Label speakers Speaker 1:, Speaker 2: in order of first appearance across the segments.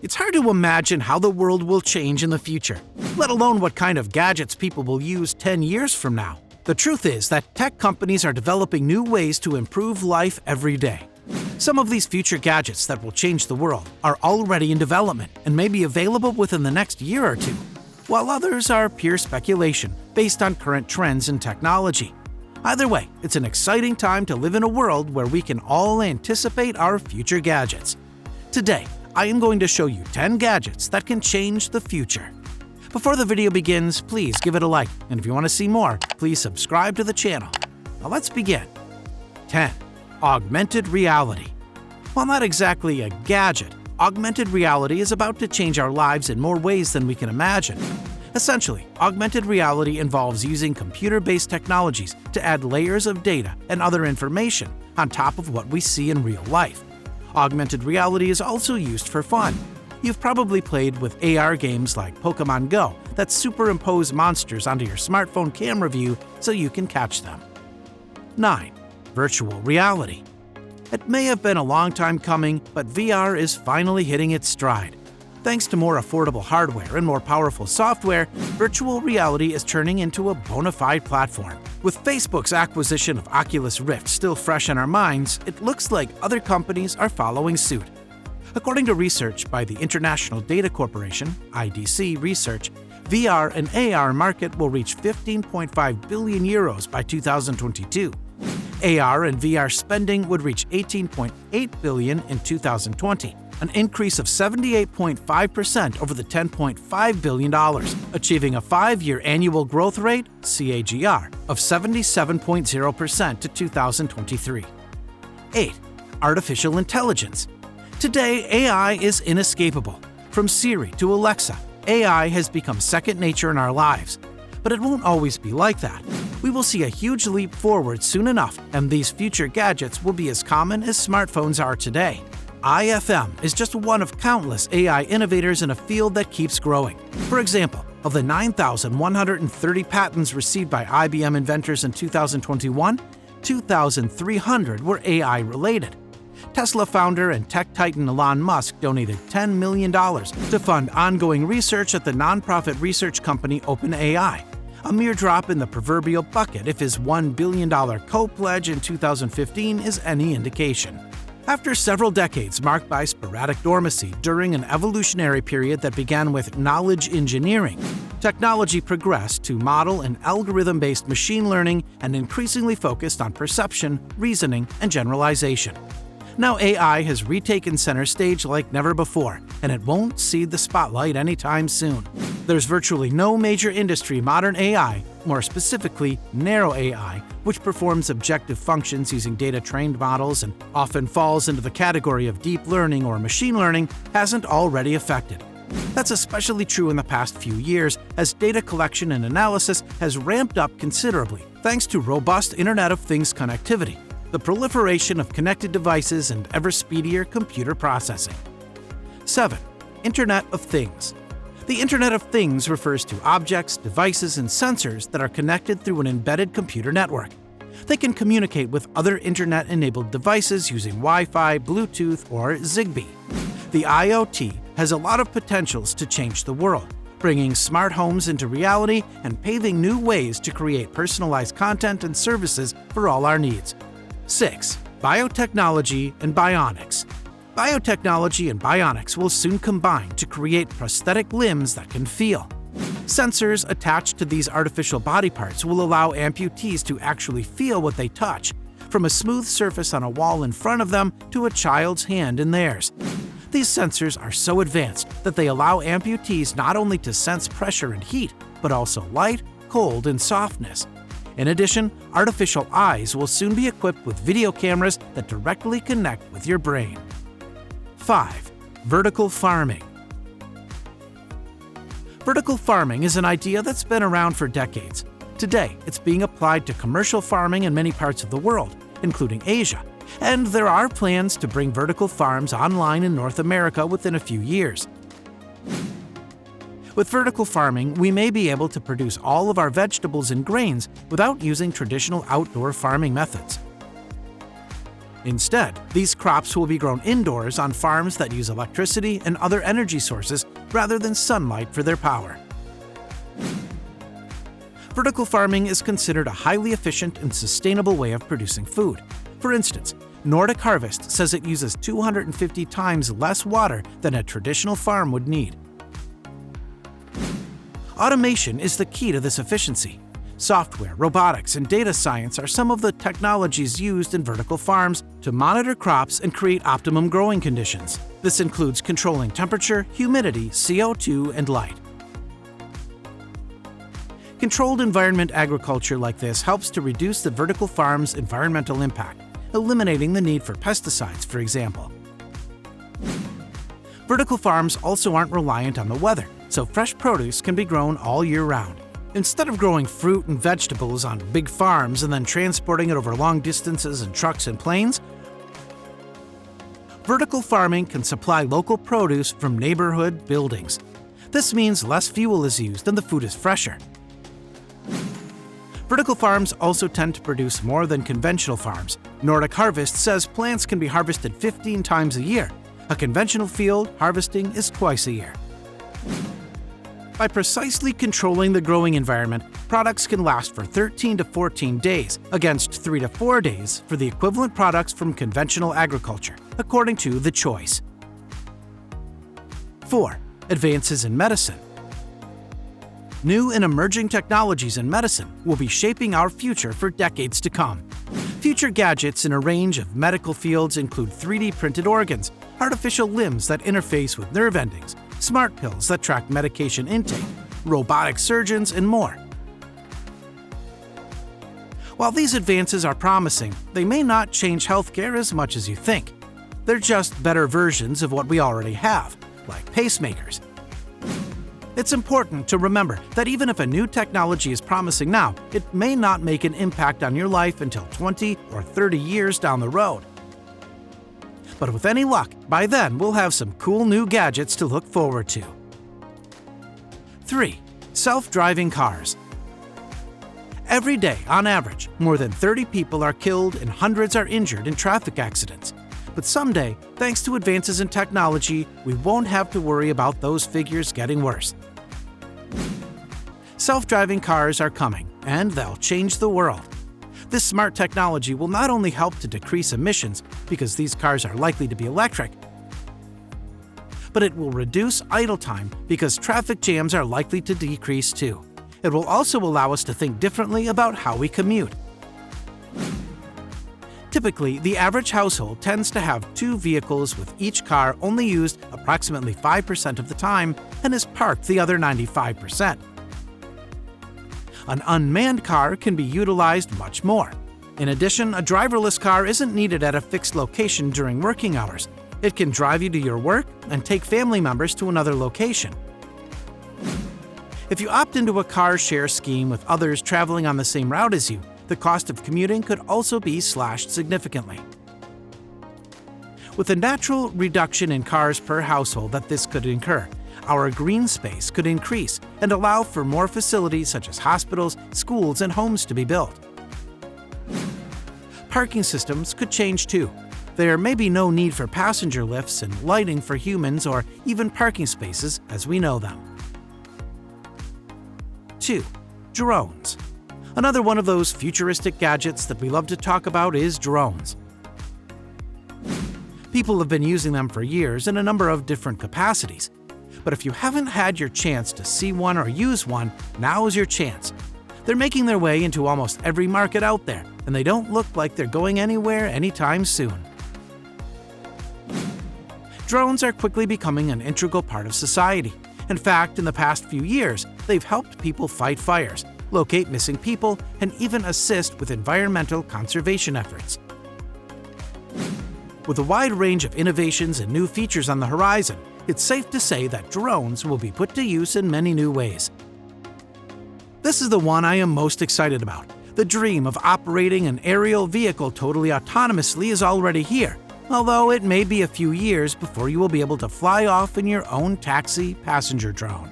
Speaker 1: It's hard to imagine how the world will change in the future, let alone what kind of gadgets people will use 10 years from now. The truth is that tech companies are developing new ways to improve life every day. Some of these future gadgets that will change the world are already in development and may be available within the next year or two, while others are pure speculation based on current trends in technology. Either way, it's an exciting time to live in a world where we can all anticipate our future gadgets. Today, I am going to show you 10 gadgets that can change the future. Before the video begins, please give it a like, and if you want to see more, please subscribe to the channel. Now let's begin. 10. Augmented reality. While not exactly a gadget, augmented reality is about to change our lives in more ways than we can imagine. Essentially, augmented reality involves using computer-based technologies to add layers of data and other information on top of what we see in real life. Augmented reality is also used for fun. You've probably played with AR games like Pokemon Go that superimpose monsters onto your smartphone camera view so you can catch them. 9. Virtual reality. It may have been a long time coming, but VR is finally hitting its stride. Thanks to more affordable hardware and more powerful software, virtual reality is turning into a bona fide platform. With Facebook's acquisition of Oculus Rift still fresh in our minds, it looks like other companies are following suit. According to research by the International Data Corporation, IDC Research, VR and AR market will reach 15.5 billion euros by 2022. AR and VR spending would reach 18.8 billion in 2020, an increase of 78.5% over the $10.5 billion, achieving a 5-year annual growth rate, CAGR, of 77.0% to 2023. 8. Artificial intelligence. Today, AI is inescapable. From Siri to Alexa, AI has become second nature in our lives. But it won't always be like that. We will see a huge leap forward soon enough, and these future gadgets will be as common as smartphones are today. IFM is just one of countless AI innovators in a field that keeps growing. For example, of the 9,130 patents received by IBM inventors in 2021, 2,300 were AI-related. Tesla founder and tech titan Elon Musk donated $10 million to fund ongoing research at the nonprofit research company OpenAI, a mere drop in the proverbial bucket if his $1 billion co-pledge in 2015 is any indication. After several decades marked by sporadic dormancy during an evolutionary period that began with knowledge engineering, technology progressed to model and algorithm-based machine learning and increasingly focused on perception, reasoning, and generalization. Now AI has retaken center stage like never before, and it won't cede the spotlight anytime soon. There's virtually no major industry modern AI, more specifically narrow AI, which performs objective functions using data-trained models and often falls into the category of deep learning or machine learning, hasn't already affected. That's especially true in the past few years, as data collection and analysis has ramped up considerably thanks to robust Internet of Things connectivity, the proliferation of connected devices, and ever speedier computer processing. 7. Internet of Things. The Internet of Things refers to objects, devices, and sensors that are connected through an embedded computer network. They can communicate with other Internet-enabled devices using Wi-Fi, Bluetooth, or Zigbee. The IoT has a lot of potentials to change the world, bringing smart homes into reality and paving new ways to create personalized content and services for all our needs. 6. Biotechnology and bionics. Biotechnology and bionics will soon combine to create prosthetic limbs that can feel. Sensors attached to these artificial body parts will allow amputees to actually feel what they touch, from a smooth surface on a wall in front of them to a child's hand in theirs. These sensors are so advanced that they allow amputees not only to sense pressure and heat, but also light, cold, and softness. In addition, artificial eyes will soon be equipped with video cameras that directly connect with your brain. 5. Vertical farming. Vertical farming is an idea that's been around for decades. Today, it's being applied to commercial farming in many parts of the world, including Asia, and there are plans to bring vertical farms online in North America within a few years. With vertical farming, we may be able to produce all of our vegetables and grains without using traditional outdoor farming methods. Instead, these crops will be grown indoors on farms that use electricity and other energy sources rather than sunlight for their power. Vertical farming is considered a highly efficient and sustainable way of producing food. For instance, Nordic Harvest says it uses 250 times less water than a traditional farm would need. Automation is the key to this efficiency. Software, robotics, and data science are some of the technologies used in vertical farms to monitor crops and create optimum growing conditions. This includes controlling temperature, humidity, CO2, and light. Controlled environment agriculture like this helps to reduce the vertical farm's environmental impact, eliminating the need for pesticides, for example. Vertical farms also aren't reliant on the weather, so fresh produce can be grown all year round. Instead of growing fruit and vegetables on big farms and then transporting it over long distances in trucks and planes, vertical farming can supply local produce from neighborhood buildings. This means less fuel is used and the food is fresher. Vertical farms also tend to produce more than conventional farms. Nordic Harvest says plants can be harvested 15 times a year. A conventional field harvesting is twice a year. By precisely controlling the growing environment, products can last for 13 to 14 days, against 3 to 4 days for the equivalent products from conventional agriculture, according to The Choice. 4. Advances in medicine. New and emerging technologies in medicine will be shaping our future for decades to come. Future gadgets in a range of medical fields include 3D printed organs, artificial limbs that interface with nerve endings, smart pills that track medication intake, robotic surgeons, and more. While these advances are promising, they may not change healthcare as much as you think. They're just better versions of what we already have, like pacemakers. It's important to remember that even if a new technology is promising now, it may not make an impact on your life until 20 or 30 years down the road. But with any luck, by then we'll have some cool new gadgets to look forward to. 3. Self-driving cars. Every day, on average, more than 30 people are killed and hundreds are injured in traffic accidents. But someday, thanks to advances in technology, we won't have to worry about those figures getting worse. Self-driving cars are coming, and they'll change the world. This smart technology will not only help to decrease emissions, because these cars are likely to be electric, but it will reduce idle time because traffic jams are likely to decrease too. It will also allow us to think differently about how we commute. Typically, the average household tends to have 2 vehicles, with each car only used approximately 5% of the time and is parked the other 95%. An unmanned car can be utilized much more. In addition, a driverless car isn't needed at a fixed location during working hours. It can drive you to your work and take family members to another location. If you opt into a car share scheme with others traveling on the same route as you, the cost of commuting could also be slashed significantly. With a natural reduction in cars per household that this could incur, our green space could increase and allow for more facilities such as hospitals, schools, and homes to be built. Parking systems could change too. There may be no need for passenger lifts and lighting for humans or even parking spaces as we know them. 2. Drones. Another one of those futuristic gadgets that we love to talk about is drones. People have been using them for years in a number of different capacities. But if you haven't had your chance to see one or use one, now is your chance. They're making their way into almost every market out there, and they don't look like they're going anywhere anytime soon. Drones are quickly becoming an integral part of society. In fact, in the past few years, they've helped people fight fires, locate missing people, and even assist with environmental conservation efforts. With a wide range of innovations and new features on the horizon, it's safe to say that drones will be put to use in many new ways. This is the one I am most excited about. The dream of operating an aerial vehicle totally autonomously is already here, although it may be a few years before you will be able to fly off in your own taxi passenger drone.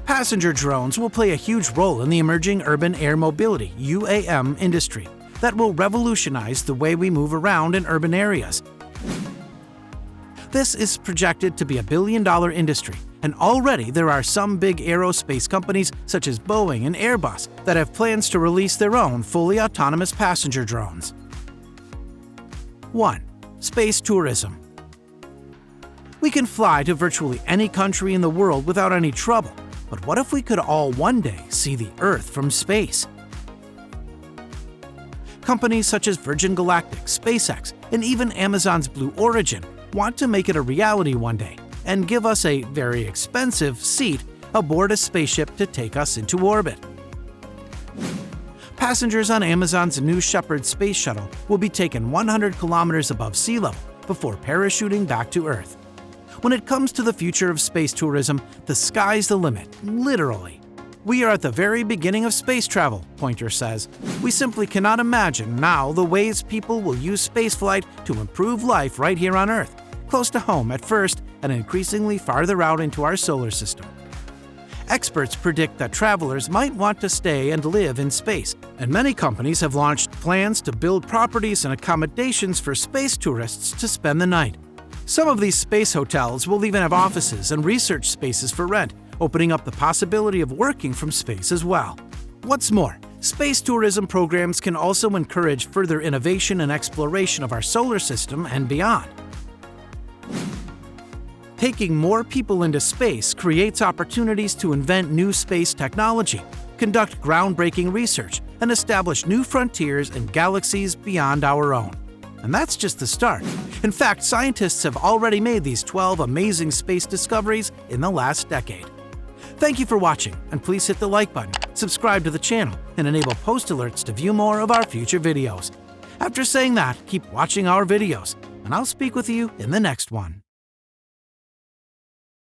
Speaker 1: Passenger drones will play a huge role in the emerging urban air mobility (UAM) industry. that will revolutionize the way we move around in urban areas. This is projected to be a billion-dollar industry, and already there are some big aerospace companies such as Boeing and Airbus that have plans to release their own fully autonomous passenger drones. 1. Space tourism. We can fly to virtually any country in the world without any trouble, but what if we could all one day see the Earth from space? Companies such as Virgin Galactic, SpaceX, and even Amazon's Blue Origin want to make it a reality one day and give us a very expensive seat aboard a spaceship to take us into orbit. Passengers on Amazon's New Shepard space shuttle will be taken 100 kilometers above sea level before parachuting back to Earth. When it comes to the future of space tourism, the sky's the limit, literally. We are at the very beginning of space travel, Pointer says. We simply cannot imagine now the ways people will use spaceflight to improve life right here on Earth, close to home at first and increasingly farther out into our solar system. Experts predict that travelers might want to stay and live in space, and many companies have launched plans to build properties and accommodations for space tourists to spend the night. Some of these space hotels will even have offices and research spaces for rent, opening up the possibility of working from space as well. What's more, space tourism programs can also encourage further innovation and exploration of our solar system and beyond. Taking more people into space creates opportunities to invent new space technology, conduct groundbreaking research, and establish new frontiers and galaxies beyond our own. And that's just the start. In fact, scientists have already made these 12 amazing space discoveries in the last decade. Thank you for watching, and please hit the like button, subscribe to the channel, and enable post alerts to view more of our future videos. After saying that, keep watching our videos, and I'll speak with you in the next one.